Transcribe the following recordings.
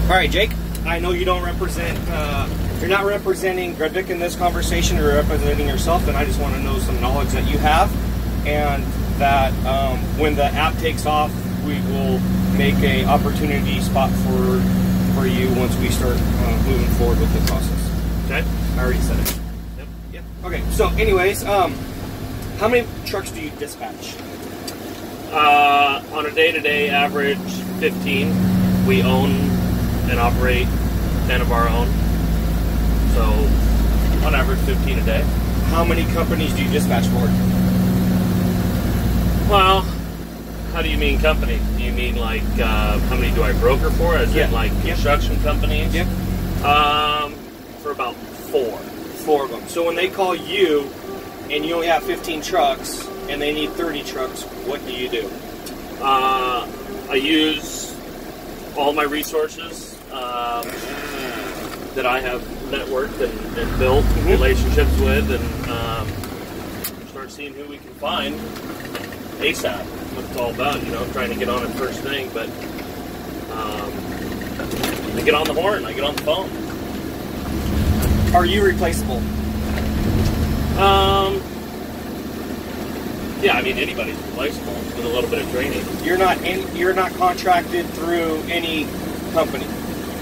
All right, Jake. I know you don't represent. You're not representing Gredvik in this conversation. You're representing yourself, and I just want to know some knowledge that you have, and that when the app takes off, we will make a opportunity spot for you once we start moving forward with the process. Okay. I already said it. Yep. Okay. So, anyways, how many trucks do you dispatch? On a day-to-day average, 15. We own and operate 10 of our own. So, on average, 15 a day. How many companies do you dispatch for? Well, how do you mean company? Do you mean like how many do I broker for? As in like construction companies? Yep. For about 4. 4 of them. So when they call you and you only have 15 trucks and they need 30 trucks, what do you do? I use all my resources that I have networked and built relationships with, and start seeing who we can find ASAP. What it's all about, trying to get on it first thing, but I get on the horn, I get on the phone. Are you replaceable? Yeah, I mean anybody's replaceable with a little bit of training. You're not contracted through any company.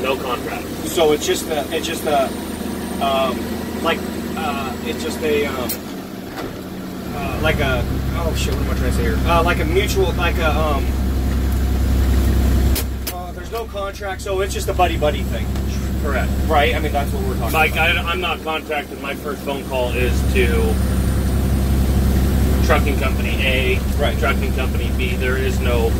No contract. So it's just a oh shit, what am I trying to say here? Like a mutual, there's no contract, so it's just a buddy thing. Correct. Right? I mean, that's what we're talking about. I'm not contracted. My first phone call is to trucking company A, trucking company B. There is no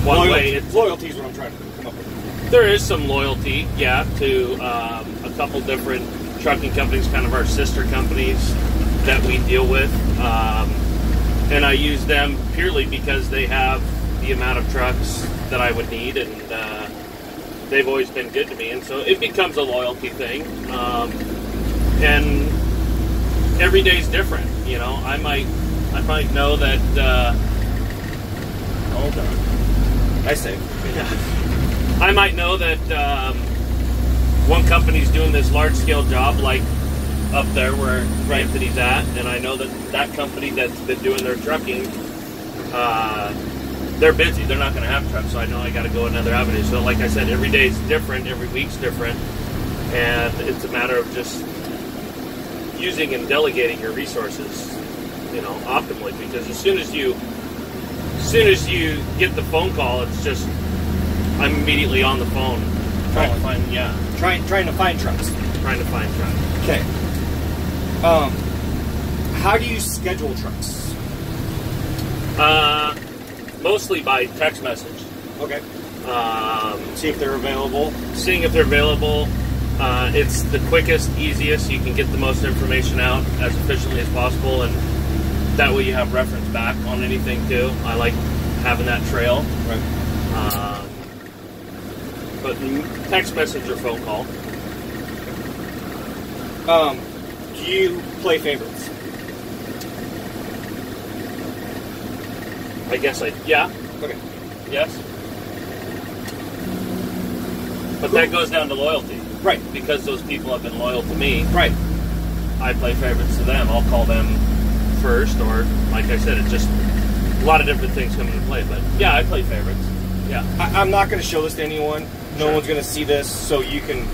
one way. Loyalty is what I'm trying to come up with. There is some loyalty, yeah, to a couple different trucking companies, kind of our sister companies that we deal with. And I use them purely because they have the amount of trucks that I would need, and they've always been good to me. And so it becomes a loyalty thing. And every day's different, I might know that. Hold on. I say. Yeah. I might know that one company's doing this large-scale job, like up there where Anthony's at, and I know that company that's been doing their trucking, they're busy. They're not going to have trucks, so I know I got to go another avenue. So, like I said, every day is different, every week's different, and it's a matter of just using and delegating your resources, optimally. Because as soon as you get the phone call, it's just I'm immediately on the phone trying to find trucks. Trying to find trucks. Okay. How do you schedule trucks? Mostly by text message. Okay. See if they're available. Seeing if they're available. It's the quickest, easiest. You can get the most information out as efficiently as possible, and that way you have reference back on anything too. I like having that trail. Right. But text message or phone call. Do you play favorites? I guess yeah. Okay. Yes. But that goes down to loyalty. Right. Because those people have been loyal to me. Right. I play favorites to them. I'll call them first, or like I said, it's just a lot of different things come into play. But yeah, I play favorites. Yeah. I'm not going to show this to anyone. No one's going to see this, so you can.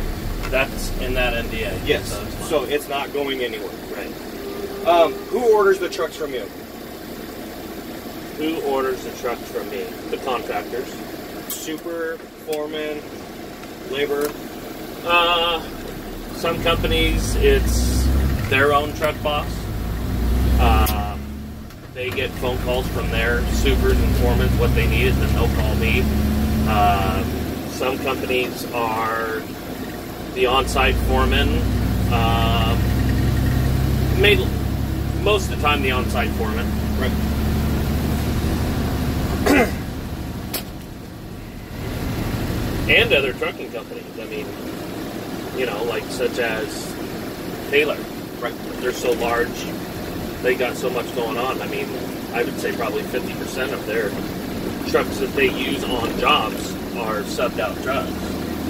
That's in that NDA. Yes. So it's not going anywhere. Right. Who orders the trucks from you? Who orders the trucks from me? The contractors. Super, foreman, labor. Some companies, it's their own truck boss. They get phone calls from their supers and foremen what they need, and then they'll call me. Some companies are the on-site foreman. Most of the time, the on-site foreman. Right. And other trucking companies. I mean, like such as Taylor. Right. They're so large. They got so much going on. I mean, I would say probably 50% of their trucks that they use on jobs are subbed out trucks.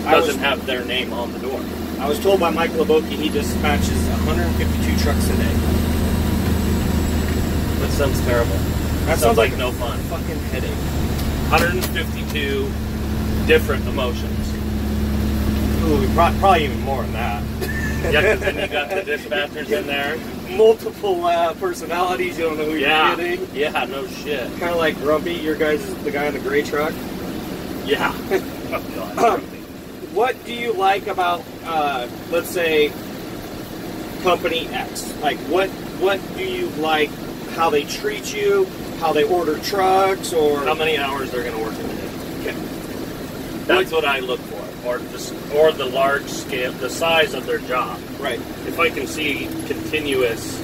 Doesn't have their name on the door. I was told by Mike Laboki he dispatches 152 trucks a day. That sounds terrible. That sounds like no fun. Fucking headache. 152 different emotions. Ooh, probably even more than that. Yeah, because then you got the dispatchers in there. Multiple personalities. You don't know who you're getting. Yeah, no shit. Kind of like Grumpy. Your guy's the guy in the gray truck. Yeah. Oh, God. What do you like about, let's say, Company X? Like, what do you like? How they treat you? How they order trucks? Or how many hours they're going to work in a day? Okay. That's what I look for, or the large scale, the size of their job. Right. If I can see continuous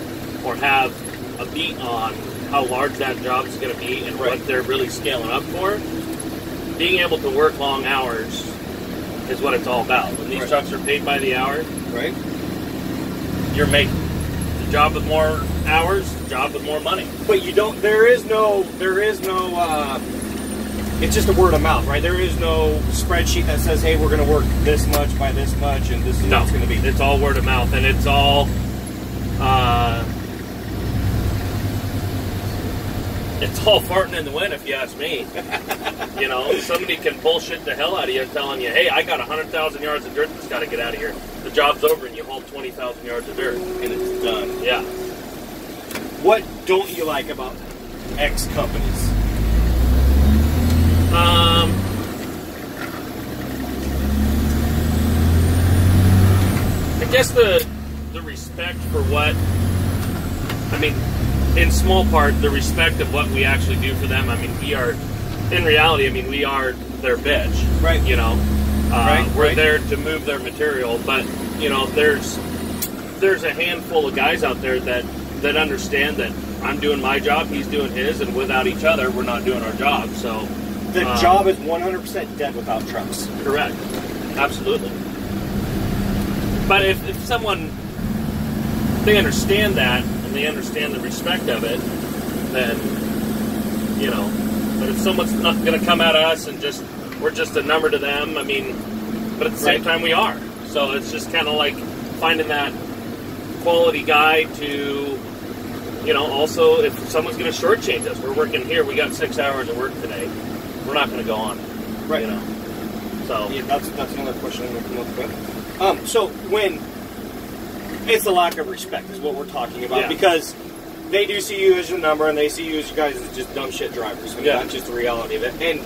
or have a beat on how large that job is going to be and what they're really scaling up for, being able to work long hours is what it's all about. When these trucks are paid by the hour, you're making the job with more hours, the job with more money. But you don't. There is no. It's just a word of mouth, right? There is no spreadsheet that says, "Hey, we're going to work this much by this much, and this is what it's going to be." It's all word of mouth, and it's all. It's all farting in the wind, if you ask me. You know, somebody can bullshit the hell out of you telling you, hey, I got 100,000 yards of dirt that's got to get out of here. The job's over and you haul 20,000 yards of dirt. And it's done. Yeah. What don't you like about X companies? I guess the respect for what, I mean, in small part, the respect of what we actually do for them. I mean, we are, in reality, I mean, we are their bitch. Right. You know, we're there to move their material, but, you know, there's a handful of guys out there that understand that I'm doing my job, he's doing his, and without each other, we're not doing our job. So the job is 100% dead without trucks. Correct. Absolutely. But if someone, they understand that, they understand the respect of it, then, you know, but if someone's not going to come at us and we're just a number to them, I mean, but at the same time we are. So it's just kind of like finding that quality guy to, you know, also if someone's going to shortchange us, we're working here, we got 6 hours of work today, we're not going to go on. Right. You know, so. Yeah, that's another question I'm going to come up with. So when, it's a lack of respect is what we're talking about, because they do see you as your number and they see you as you guys as just dumb shit drivers. I mean, that's just the reality of it. And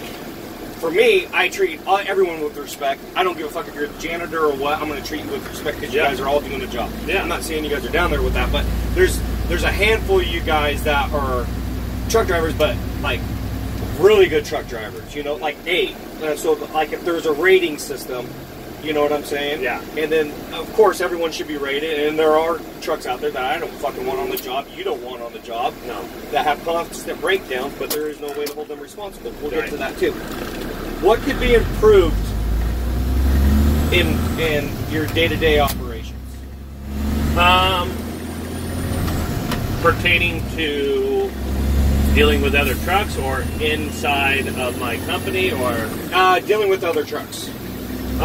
for me, I treat everyone with respect. I don't give a fuck if you're a janitor or what. I'm going to treat you with respect because you guys are all doing a job. Yeah. I'm not saying you guys are down there with that, but there's a handful of you guys that are truck drivers, but like really good truck drivers. You know, like A. So like if there's a rating system. You know what I'm saying? Yeah. And then, of course, everyone should be rated, and there are trucks out there that I don't fucking want on the job, you don't want on the job, that have constant breakdowns, but there is no way to hold them responsible. We'll get to that, too. What could be improved in your day-to-day operations? Pertaining to dealing with other trucks or inside of my company or? Dealing with other trucks. So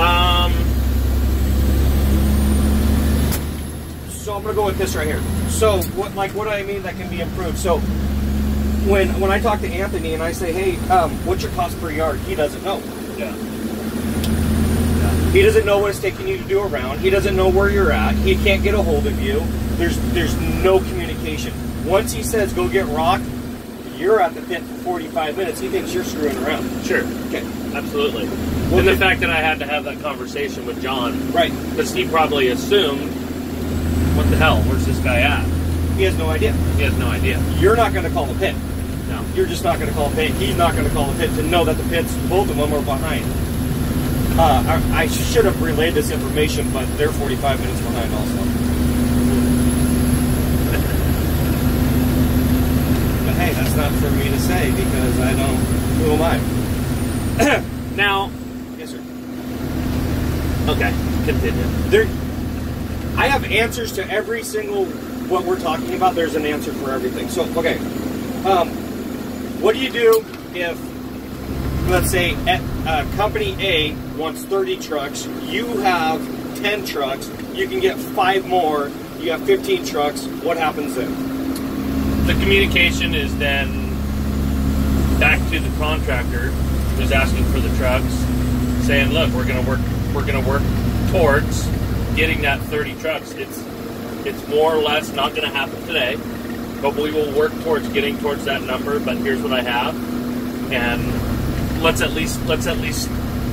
I'm gonna go with this right here. So what do I mean that can be improved? So when I talk to Anthony and I say, hey, what's your cost per yard? He doesn't know. Yeah. He doesn't know what it's taking you to do around. He doesn't know where you're at. He can't get a hold of you. There's no communication. Once he says go get rocked, you're at the pit for 45 minutes. He thinks you're screwing around. Sure. Okay. Absolutely. Well, and the fact that I had to have that conversation with John. Right. Because he probably assumed, what the hell, where's this guy at? He has no idea. He has no idea. You're not going to call the pit. No. You're just not going to call the pit. He's not going to call the pit to know that the pits, both of them, are behind. I should have relayed this information, but they're 45 minutes behind also. But hey, that's not for me to say because I don't. Who am I? Now. Yes, sir. Okay, continue. I have answers to every single what we're talking about. There's an answer for everything. So, okay. What do you do if, let's say, company A wants 30 trucks. You have 10 trucks. You can get 5 more. You have 15 trucks. What happens then? The communication is then back to the contractor who's asking for the trucks, saying, "Look, we're going to work towards getting that 30 trucks. It's more or less not going to happen today, but we will work towards getting towards that number. But here's what I have, and let's at least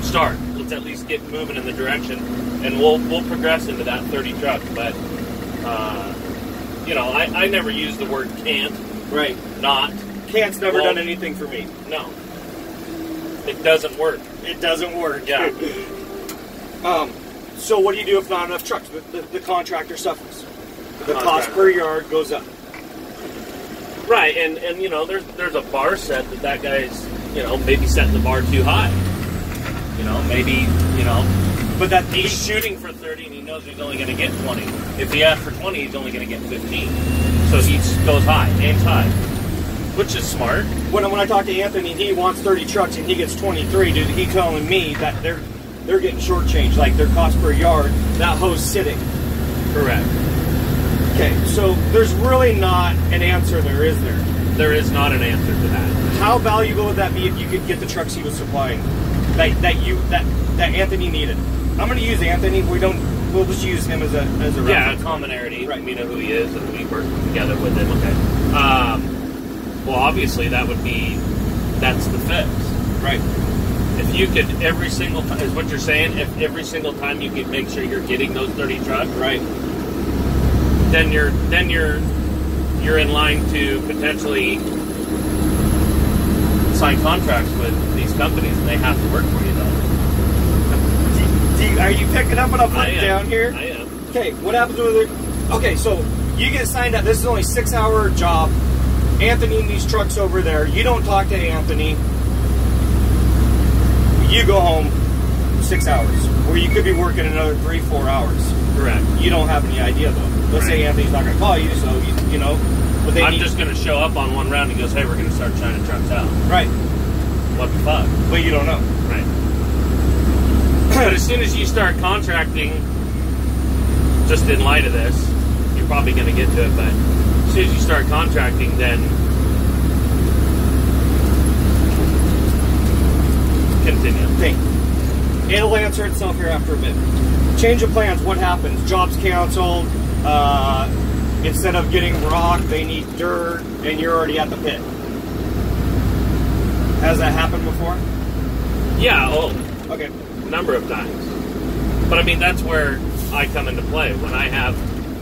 start. Let's at least get moving in the direction, and we'll progress into that 30 trucks." But I never use the word can't. Right. Not. Can't's never done anything for me. No. It doesn't work. It doesn't work. Yeah. So what do you do if not enough trucks? The contractor suffers. The cost per yard goes up. Right, and there's a bar set that guy's maybe setting the bar too high. But that he's shooting for 30 and he knows he's only going to get 20. If he asks for 20, he's only going to get 15. So he goes high, aims high, which is smart. When I talk to Anthony, he wants 30 trucks and he gets 23. Dude, he's telling me that they're getting shortchanged, like their cost per yard. That hose sitting. Correct. Okay, so there's really not an answer there, is there? There is not an answer to that. How valuable would that be if you could get the trucks he was supplying that Anthony needed? I'm going to use Anthony. We'll just use him as a reference. A commonality. Right. We know who he is, and we work together with him. Okay. Well, obviously, that's the fix. Right. If you could every single time, is what you're saying. If every single time you could make sure you're getting those 30 trucks, right, then you're in line to potentially sign contracts with these companies, and they have to work for you, though. Are you picking up what I'm putting down here? I am. Okay, what happens with it? Okay, so you get signed up. This is only a 6-hour job. Anthony and these trucks over there. You don't talk to Anthony. You go home 6 hours, or you could be working another 3-4 hours. Correct. You don't have any idea though. Let's say Anthony's not going to call you, so you know. But I'm just going to show up on one round and he goes, "Hey, we're going to start shining trucks out." Right. What the fuck? But you don't know. Right. But as soon as you start contracting, just in light of this, you're probably going to get to it, but as soon as you start contracting, then continue. Okay. It'll answer itself here after a bit. Change of plans, what happens? Jobs canceled. Instead of getting rock, they need dirt, and you're already at the pit. Has that happened before? Yeah, okay. A number of times. But I mean, that's where I come into play. When I have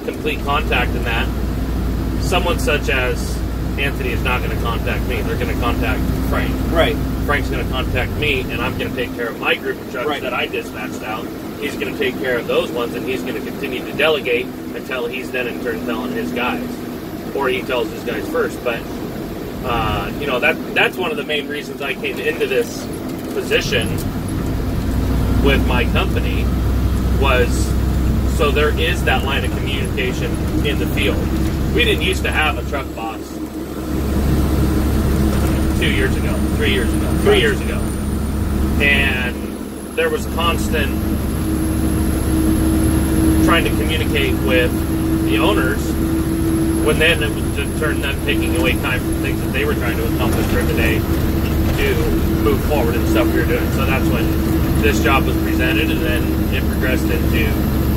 complete contact in that, someone such as Anthony is not going to contact me. They're going to contact Frank. Right. Frank's going to contact me, and I'm going to take care of my group of trucks that I dispatched out. He's going to take care of those ones, and he's going to continue to delegate until he's then in turn telling his guys. Or he tells his guys first. But, that's one of the main reasons I came into this position with my company was so there is that line of communication in the field. We didn't used to have a truck boss 2 years ago, 3 years ago, 3 years ago. And there was constant trying to communicate with the owners when then it was to turn them taking away time from things that they were trying to accomplish for the day to move forward and stuff we were doing. So that's when this job was presented, and then it progressed into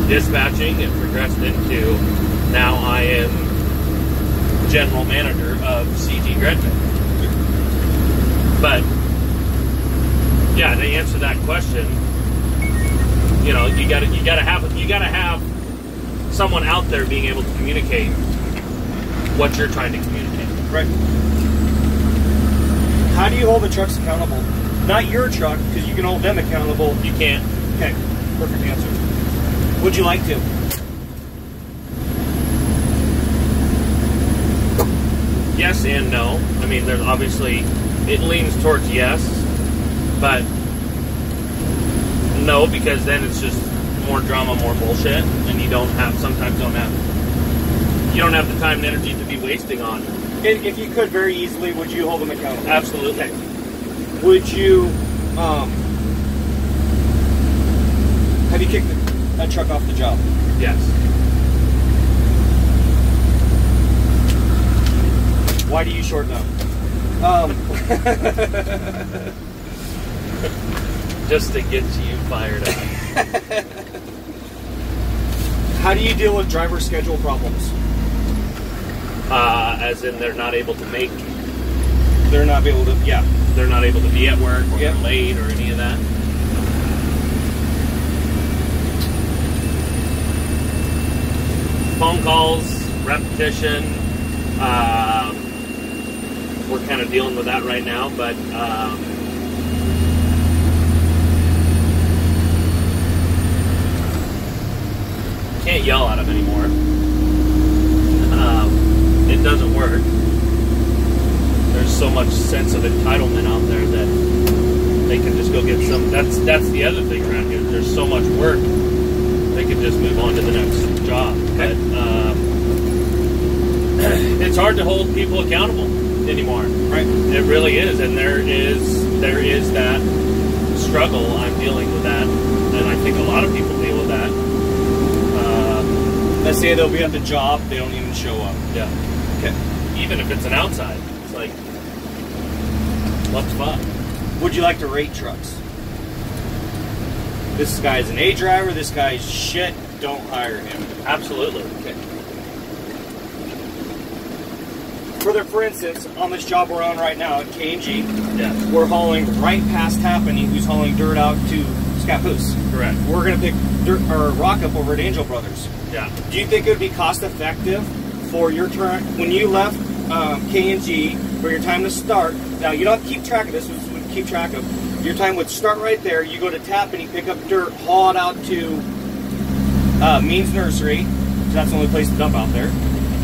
dispatching, it progressed into now I am general manager of CG Gretna. But yeah, to answer that question, you gotta have someone out there being able to communicate what you're trying to communicate. Right. How do you hold the trucks accountable? Not your truck, because you can hold them accountable. You can't. Okay, perfect answer. Would you like to? Yes and no. I mean, there's obviously, it leans towards yes, but no, because then it's just more drama, more bullshit, and you don't have the time and energy to be wasting on. If you could very easily, would you hold them accountable? Absolutely. Okay. Would you kick that truck off the job. Yes. Why do you short them? Just to get you fired up. How do you deal with driver schedule problems? As in they're not able to make, They're not able to, yeah. they're not able to be at work, or Yep. they're late, or any of that. Phone calls, repetition. We're kind of dealing with that right now, but can't yell at them anymore. It doesn't work. There's so much sense of entitlement out there that they can just go get some. That's the other thing around here. There's so much work, they can just move on to the next job. Okay. But it's hard to hold people accountable anymore. Right. It really is, and there is that struggle. I'm dealing with that, and I think a lot of people deal with that. Let's say they'll be at the job, they don't even show up. Yeah. Okay. Even if it's an outside, it's like, what's fun? Would you like to rate trucks? This guy's an A driver, this guy's shit, don't hire him. Absolutely. Okay. For instance, on this job we're on right now at K&G, Yes. we're hauling right past Tappaney, who's hauling dirt out to Scappoose. Correct. We're going to pick dirt or rock up over at Angel Brothers. Yeah. Do you think it would be cost effective for your turn when you left K&G for your time to start? Now you don't have to keep track of this. We would keep track of your time. Would start right there. You go to Tappaney, pick up dirt, haul it out to Means Nursery. That's the only place to dump out there.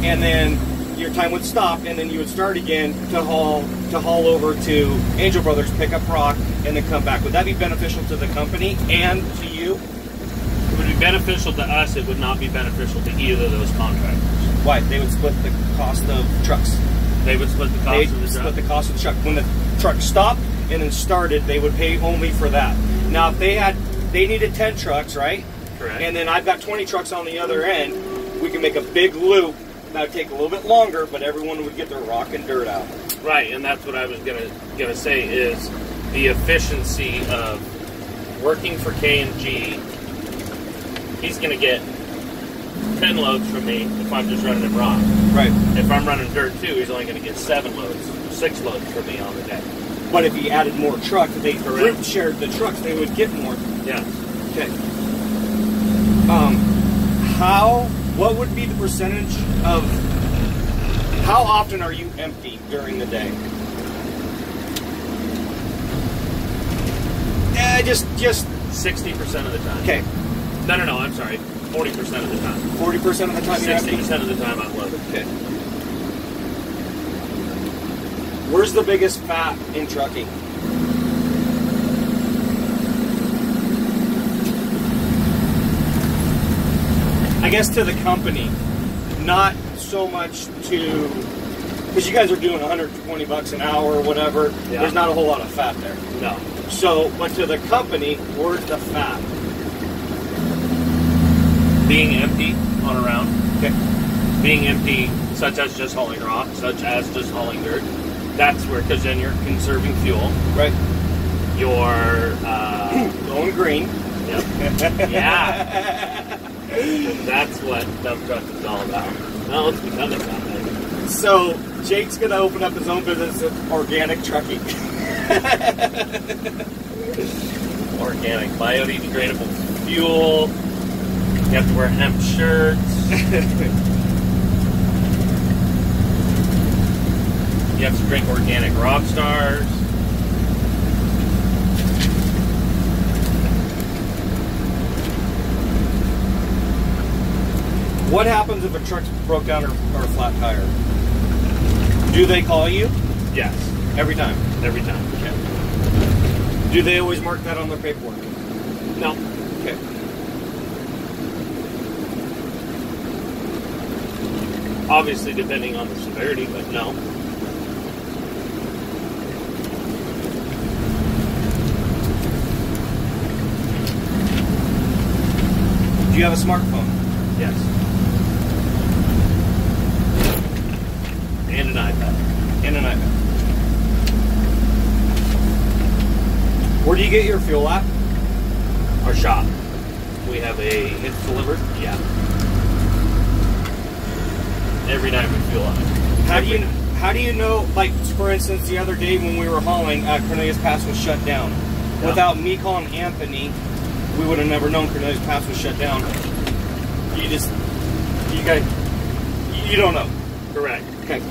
And then your time would stop, and then you would start again to haul over to Angel Brothers, pick up rock, and then come back. Would that be beneficial to the company and to you? It would be beneficial to us. It would not be beneficial to either of those contractors. Why? They would split the cost of trucks. They would split the cost They'd of the split job. the cost of the truck. When the truck stopped and then started, they would pay only for that. Now, if they needed 10 trucks, right? Correct. And then I've got 20 trucks on the other end, we can make a big loop. That would take a little bit longer, but everyone would get their rock and dirt out. Right, and that's what I was gonna say is the efficiency of working for K&G. He's gonna get 10 loads from me if I'm just running him rock. Right. If I'm running dirt too, he's only gonna get 6 loads from me on the day. But if he added more trucks, if they Correct. group shared the trucks, they would get more. Yeah. Okay. What would be the percentage of, how often are you empty during the day? Just 60% of the time. okay. No, I'm sorry. 40% of the time. 40% of the time you're empty? 60% of the time I'm loaded. Okay. Where's the biggest fat in trucking? I guess to the company, not so much to, because you guys are doing 120 bucks an hour or whatever. Yeah. There's not a whole lot of fat there. No. So, but to the company, where's the fat? Being empty on a round. Okay. Being empty, such as just hauling rock, such as just hauling dirt. That's where, because then you're conserving fuel. Right. You're Going green. Yep. Yeah. That's what dump truck is all about. Well, it's becoming that way. So Jake's gonna open up his own business of organic trucking. Organic, biodegradable fuel. You have to wear hemp shirts. You have to drink organic rock stars. What happens if a truck's broke down or a flat tire? Do they call you? Yes, Every time. every time. Okay. Do they always mark that on their paperwork? No. Okay. Obviously, depending on the severity, but no. Do you have a smartphone? Yes. And an iPad. And an iPad. Where do you get your fuel at? Our shop. We have it's delivered? Yeah. Every night we fuel up. How do you know, like, for instance, the other day when we were hauling, Cornelius Pass was shut down. Yeah. Without me calling Anthony, we would have never known Cornelius Pass was shut down. You don't know. Correct. Okay.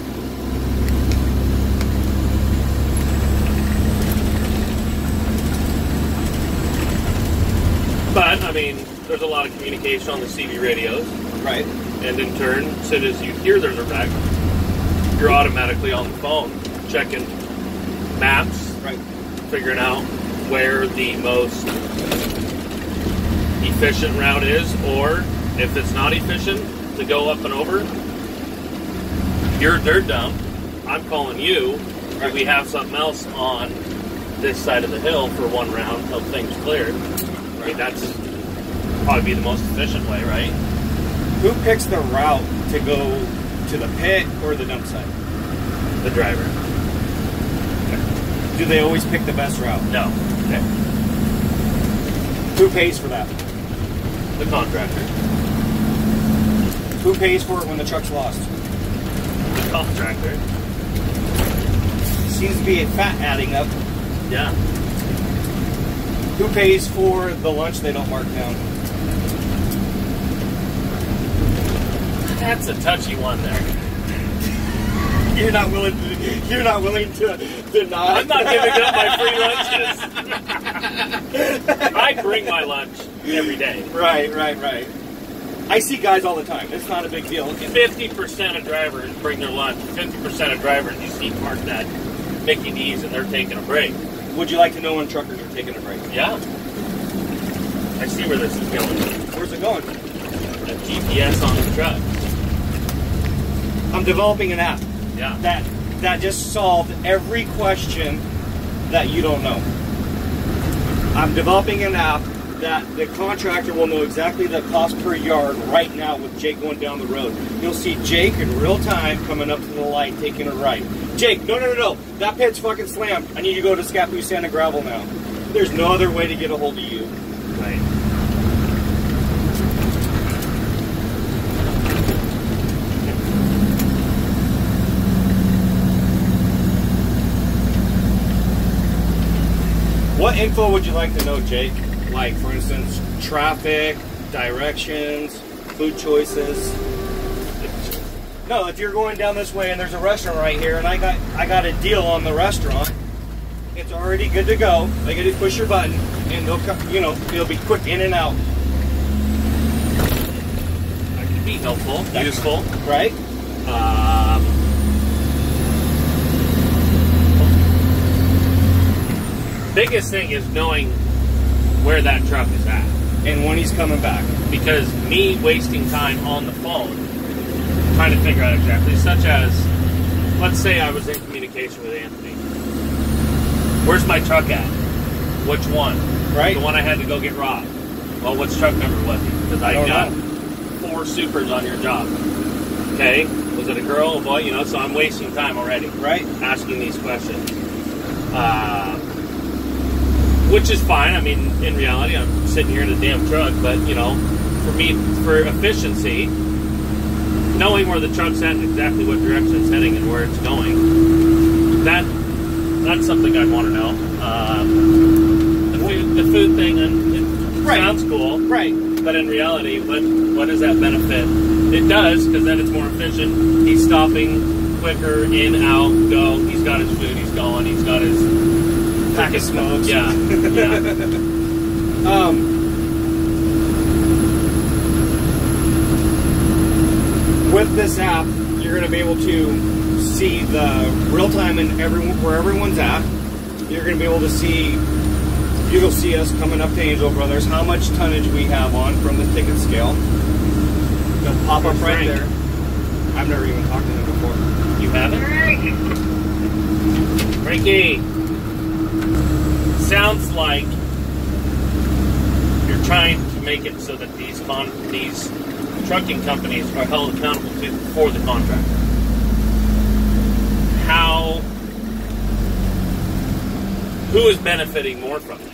But, I mean, there's a lot of communication on the CB radios. Right. And in turn, as soon as you hear there's a wreck, you're automatically on the phone checking maps, right, figuring out where the most efficient route is, or if it's not efficient to go up and over, you're dirt dump. I'm calling you, and we have something else on this side of the hill for one round until things clear. I mean, that's probably be the most efficient way, right? Who picks the route to go to the pit or the dump site? The driver. Okay. Do they always pick the best route? No. Okay. Who pays for that? The contractor. Who pays for it when the truck's lost? The contractor. Seems to be a fat adding up. Yeah. Who pays for the lunch they don't mark down? That's a touchy one there. You're not willing to deny. I'm not giving up my free lunches. I bring my lunch every day. Right. I see guys all the time. It's not a big deal. 50% of drivers bring their lunch. 50% of drivers you see parked at Mickey D's and they're taking a break. Would you like to know when truckers are taking a break? Yeah. I see where this is going. Where's it going? A GPS on the truck. I'm developing an app. Yeah. That just solved every question that you don't know. I'm developing an app that the contractor will know exactly the cost per yard right now with Jake going down the road. You'll see Jake in real time coming up to the light, taking a right. Jake, no. That pit's fucking slammed. I need to go to Scappoose Sand and Gravel now. There's no other way to get a hold of you. Right. What info would you like to know, Jake? Like, for instance, traffic, directions, food choices. No, if you're going down this way and there's a restaurant right here, and I got a deal on the restaurant, it's already good to go. They get to push your button, and they'll come, it'll be quick in and out. That could be helpful, useful, right? Biggest thing is knowing where that truck is at and when he's coming back. Because me wasting time on the phone trying to figure out exactly, such as, let's say I was in communication with Anthony. Where's my truck at? Which one? Right. The one I had to go get robbed. Well, which truck number was it? Because I got 4 supers on your job. Okay. Was it a girl, a boy? So I'm wasting time already. Right. Asking these questions. Which is fine. I mean, in reality, I'm sitting here in a damn truck, but, for me, for efficiency, knowing where the truck's at and exactly what direction it's heading and where it's going, that's something I'd want to know. The food thing, it sounds cool. Right. But in reality, what does that benefit? It does, because then it's more efficient. He's stopping quicker, in, out, go. He's got his food, he's going, he's got his pack of smokes. Yeah. With this app, you're going to be able to see the real time and where everyone's at. You're going to be able to see. You'll see us coming up to Angel Brothers, how much tonnage we have on from the ticket scale. They'll pop up right there. I've never even talked to them before. You haven't? Frankie! Sounds like you're trying to make it so that these trucking companies are held accountable for the contract. Who is benefiting more from this?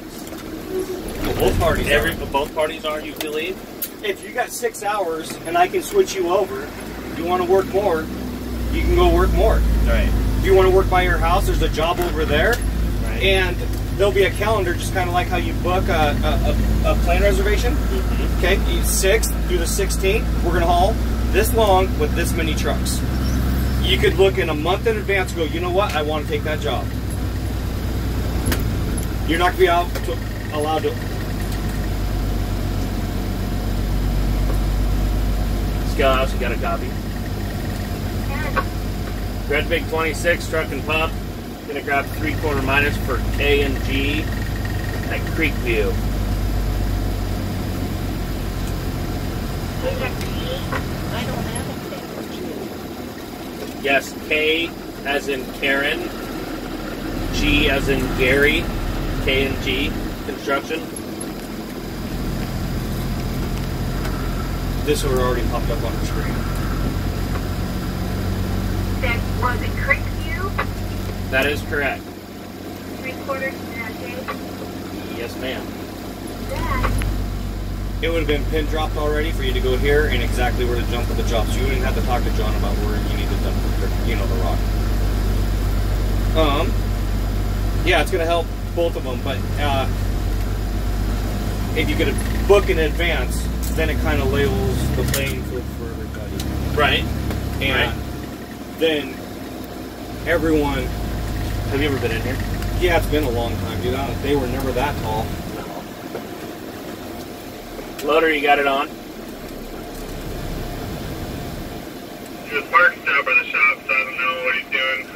Well, both parties. Both parties are, you believe? If you got 6 hours and I can switch you over, you want to work more, you can go work more. Right. If you want to work by your house, there's a job over there. Right. And there'll be a calendar, just kind of like how you book a plane reservation. Mm-hmm. Okay, 6th through the 16th, we're going to haul this long with this many trucks. You could look in a month in advance and go, you know what, I want to take that job. You're not going to be allowed to. Scott, you got a copy? Red Big 26, Truck and Pup. Gonna grab 3/4 minus for K and G at Creekview. I don't have a K. Yes, K as in Karen, G as in Gary, K and G Construction. This would already popped up on the screen. That was it Creekview? That is correct. 3/4 K. Yes, ma'am. That. It would have been pin dropped already for you to go here and exactly where to jump with the job. So you wouldn't have to talk to John about where you need to dump the, the rock. Yeah, it's going to help both of them, but if you could book in advance, then it kind of labels the playing field for everybody. Right. And then everyone... Have you ever been in here? Yeah, it's been a long time, dude. They were never that tall. Loader, you got it on? Just parked out by the shop, so I don't know what he's doing.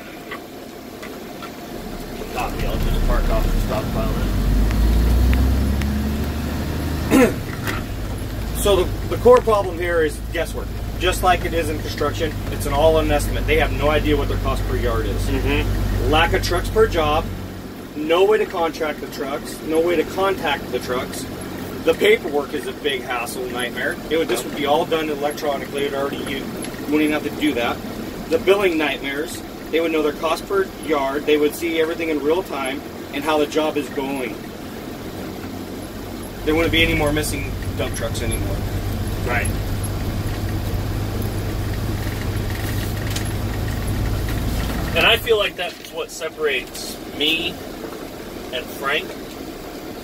Copy, I'll just park off and stockpile it. So the core problem here is guesswork. Just like it is in construction, it's an all-in estimate. They have no idea what their cost per yard is. Mm-hmm. Lack of trucks per job, no way to contract the trucks, no way to contact the trucks. The paperwork is a big hassle, nightmare. This would be all done electronically. You wouldn't even have to do that. The billing nightmares. They would know their cost per yard. They would see everything in real time and how the job is going. There wouldn't be any more missing dump trucks anymore. Right. And I feel like that's what separates me and Frank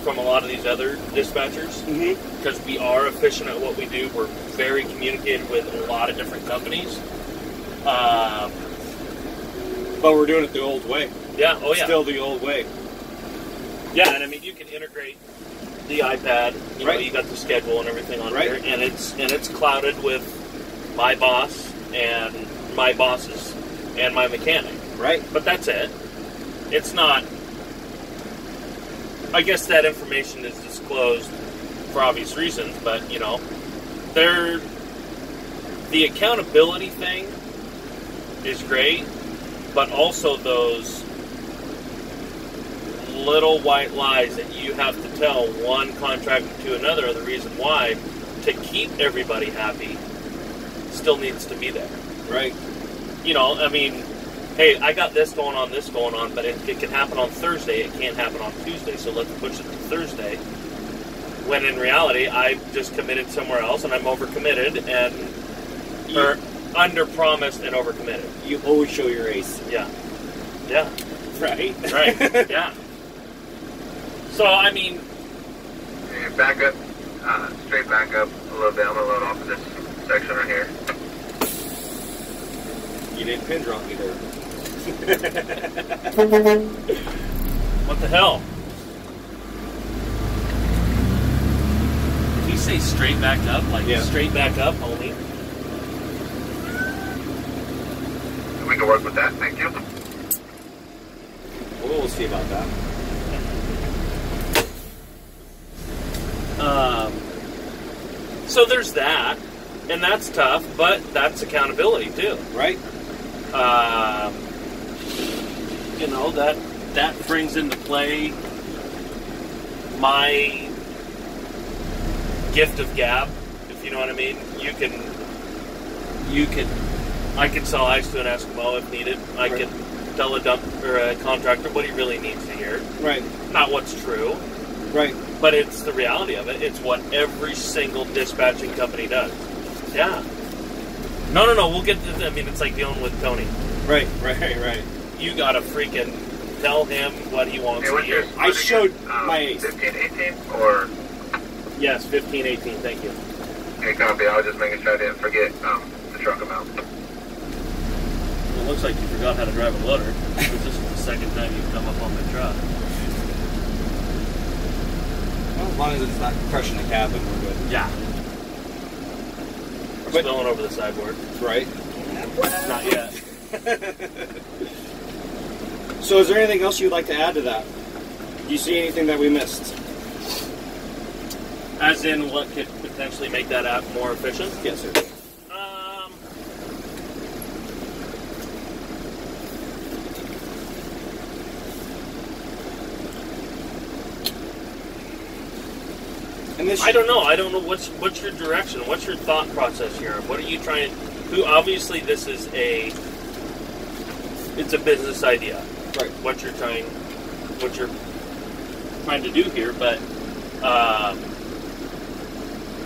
from a lot of these other dispatchers. Because we are efficient at what we do. We're very communicated with a lot of different companies. But we're doing it the old way. Yeah, oh yeah. Still the old way. Yeah, and I mean, you can integrate the iPad. You know, you got the schedule and everything on here, and it's clouded with my boss and my bosses and my mechanic. Right. But that's it. It's not. I guess that information is disclosed for obvious reasons, but the accountability thing is great, but also those little white lies that you have to tell one contractor to another are the reason why, to keep everybody happy, still needs to be there. Right. I mean, hey, I got this going on, but it can happen on Thursday, it can't happen on Tuesday, so let's push it to Thursday. When in reality, I just committed somewhere else, and I'm overcommitted, or under-promised and overcommitted. You always show your ace. Yeah. Yeah. Right. Right. Yeah. So, I mean... And back up, straight back up a little bit. I'm going to load off of this section right here. You didn't pin drop me there. What the hell? Did he say straight back up? Like, straight back up only? We can work with that, thank you. We'll see about that. So there's that, and that's tough, but that's accountability too. Right. That brings into play my gift of gab, if you know what I mean. I can sell ice to an Eskimo if needed. I Right. can tell a contractor what he really needs to hear. Right. Not what's true, Right. but it's the reality of it. It's what every single dispatching company does. Yeah. No. We'll get to. I mean, it's like dealing with Tony. Right. You gotta freaking tell him what he wants Hey, to what's hear. your I showed again? my ace. 15, 18, or... Yes, 15, 18. Thank you. Okay, copy. I was just making sure I didn't forget the truck amount. Well, it looks like you forgot how to drive a loader. This is the second time you've come up on my truck. Well, as long as it's not crushing the cabin, we're good. Yeah. We're But- spilling over the sideboard. Right. Not yet. So is there anything else you'd like to add to that? Do you see anything that we missed? As in, what could potentially make that app more efficient? Yes, sir. And this I don't know. I don't know what's your direction. What's your thought process here? What are you trying? Obviously, this is it's a business idea. Right. What you're trying to do here, but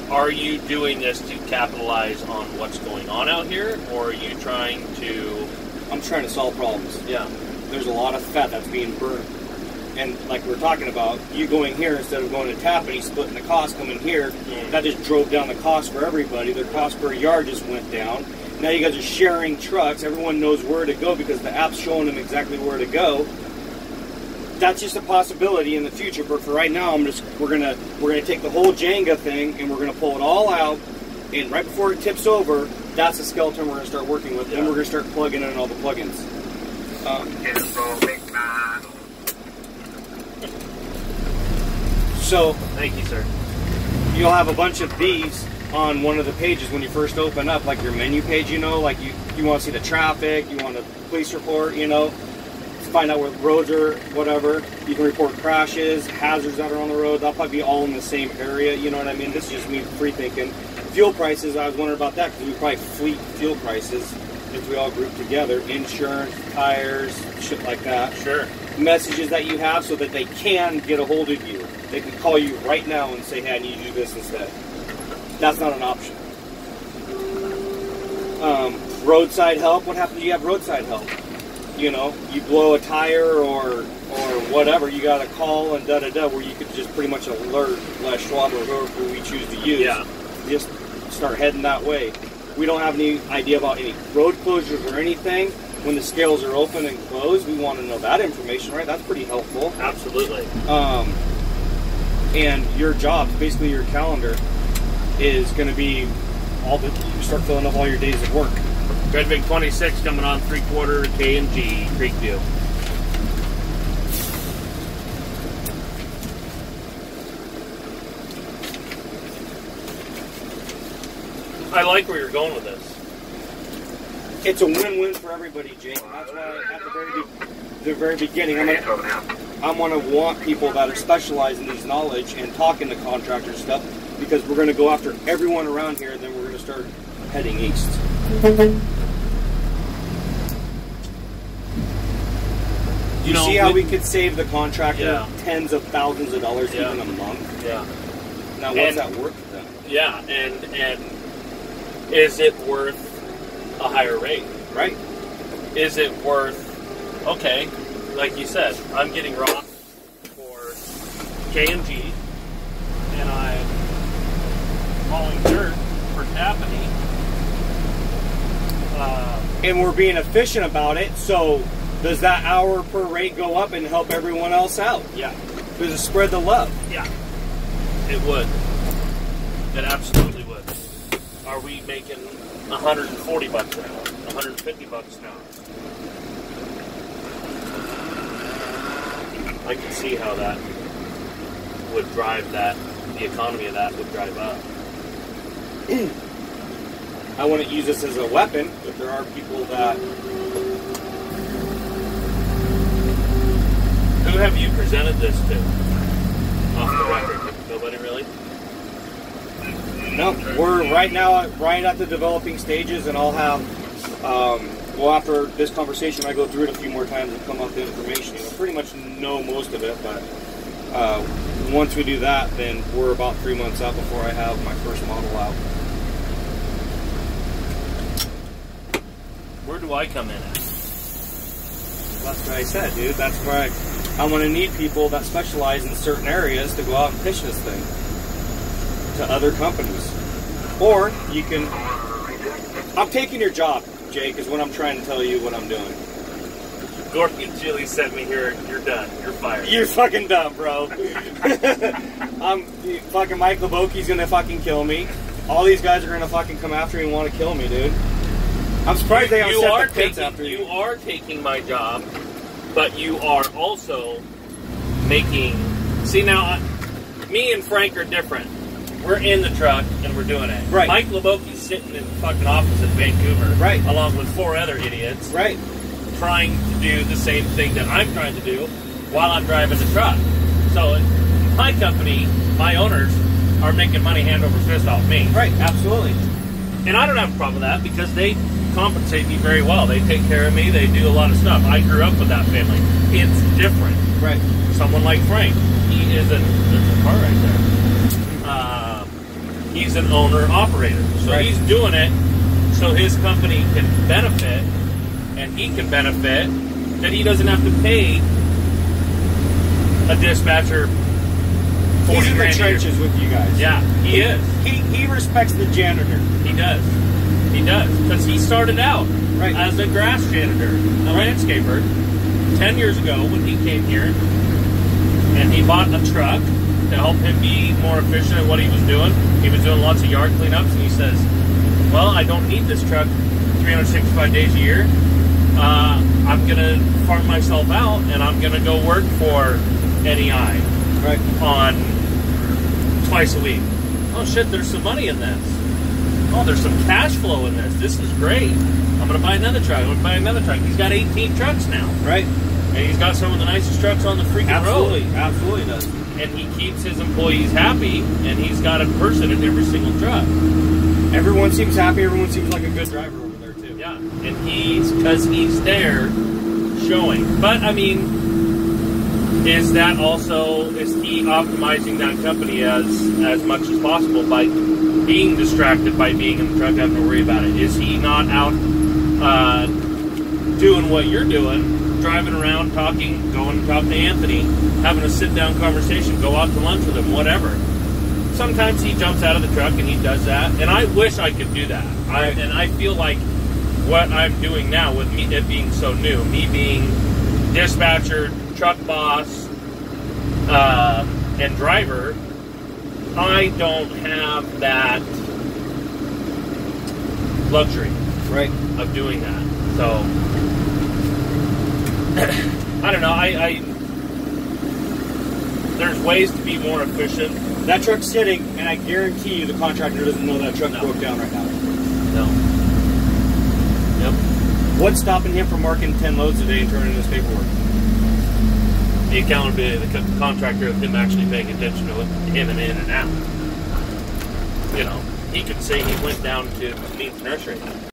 are you doing this to capitalize on what's going on out here, or are you trying to? I'm trying to solve problems. Yeah. There's a lot of fat that's being burned. And like we were talking about, you going here instead of going to Tappanee, splitting the cost coming here, that just drove down the cost for everybody. Their cost per yard just went down. Now you guys are sharing trucks. Everyone knows where to go because the app's showing them exactly where to go. That's just a possibility in the future. But for right now, we're gonna take the whole Jenga thing and we're gonna pull it all out. And right before it tips over, that's the skeleton we're gonna start working with. Then we're gonna start plugging in all the plugins. So Thank you, sir. you'll have a bunch of these on one of the pages when you first open up, like your menu page, like you want to see the traffic, you want a police report, find out where roads are, whatever. You can report crashes, hazards that are on the road. That'll probably be all in the same area, you know what I mean? This is just me free thinking. Fuel prices, I was wondering about that because we probably fleet fuel prices if we all group together. Insurance, tires, shit like that. Sure. Messages that you have so that they can get a hold of you. They can call you right now and say, hey, I need you to do this instead. That's not an option. Roadside help. What happens if you have roadside help? You blow a tire or whatever, you got a call and da-da-da, where you could just pretty much alert Les Schwab or whoever we choose to use. Yeah. Just start heading that way. We don't have any idea about any road closures or anything. When the scales are open and closed, we want to know that information, right? That's pretty helpful. Absolutely. And your job, basically your calendar, is going to be you start filling up all your days of work. Redvig 26 coming on 3/4 K&G Creekview. I like where you're going with this. It's a win-win for everybody, Jake. That's why at the very beginning, I want people that are specialized in these knowledge and talking to contractor stuff, because we're going to go after everyone around here, and then we're going to start heading east. You see how we could save the contractor tens of thousands of dollars even a month? Yeah. Now, what's that worth to them? Yeah, and is it worth a higher rate? Right. Is it worth, okay, like you said, I'm getting raw for K&G, and I'm hauling dirt for Tappanee. And we're being efficient about it, so does that hour per rate go up and help everyone else out? Yeah. Does it spread the love? Yeah. It would. It absolutely would. Are we making $140 an hour? $150 an hour? I can see how that would drive the economy of that would drive up. I wouldn't use this as a weapon, but there are people that... Who have you presented this to? Off the record? Nobody really? No, we're right now right at the developing stages, and I'll have, well, after this conversation, I go through it a few more times and come up with the information. You know, pretty much know most of it, but once we do that, then we're about 3 months out before I have my first model out. Where do I come in at? That's what I said, dude. That's why I'm going to need people that specialize in certain areas to go out and pitch this thing to other companies. Or you can... I'm taking your job, Jake, is what I'm trying to tell you what I'm doing. Gorky and Julie sent me here. You're done. You're fired. You're fucking done, bro. Fucking Mike Leboki's going to fucking kill me. All these guys are going to fucking come after me and want to kill me, dude. I'm surprised they haven't set the pits after you. You are taking my job, but you are also making... See, now, me and Frank are different. We're in the truck, and we're doing it. Right. Mike Leboki's sitting in the fucking office in Vancouver. Right. Along with 4 other idiots. Right. Trying to do the same thing that I'm trying to do while I'm driving the truck. So, my company, my owners, are making money hand over fist off me. Right, absolutely. And I don't have a problem with that because they compensate me very well. They take care of me. They do a lot of stuff. I grew up with that family. It's different. Right. Someone like Frank, he is there's a car right there. He's an owner-operator. So right. He's doing it so his company can benefit and he can benefit, that he doesn't have to pay a dispatcher 40 He's in the grand a year. trenches with you guys. Yeah, he is. He respects the janitor. He does. He does. Because he started out right. as a grass janitor, a landscaper, 10 years ago when he came here. And he bought a truck to help him be more efficient at what he was doing. He was doing lots of yard cleanups, and he says, well, I don't need this truck 365 days a year. I'm going to farm myself out, and I'm going to go work for NEI right. on twice a week. Oh, shit, there's some money in this. Oh, there's some cash flow in this. This is great. I'm going to buy another truck. I'm going to buy another truck. He's got 18 trucks now. Right. And he's got some of the nicest trucks on the freaking absolutely. road. Absolutely does. And he keeps his employees happy, and he's got a person in every single truck. Everyone seems happy. Everyone seems like a good driver over there, too. Yeah, and because he's there showing. But, I mean, is he optimizing that company as much as possible by being distracted by being in the truck, having to worry about it? Is he not out doing what you're doing, driving around, talking, going to talk to Anthony, having a sit-down conversation, go out to lunch with him, whatever? Sometimes he jumps out of the truck and he does that, and I wish I could do that. And I feel like what I'm doing now with me, it being so new, me being dispatcher, truck boss, and driver, I don't have that luxury right. of doing that. So, I don't know. There's ways to be more efficient. That truck's sitting, and I guarantee you the contractor doesn't know that truck broke down right now. No. Yep. What's stopping him from marking 10 loads a day and turning in his paperwork? The accountability of the contractor of him actually paying attention to him and in and out. You know, he could say he went down to Means Nursery.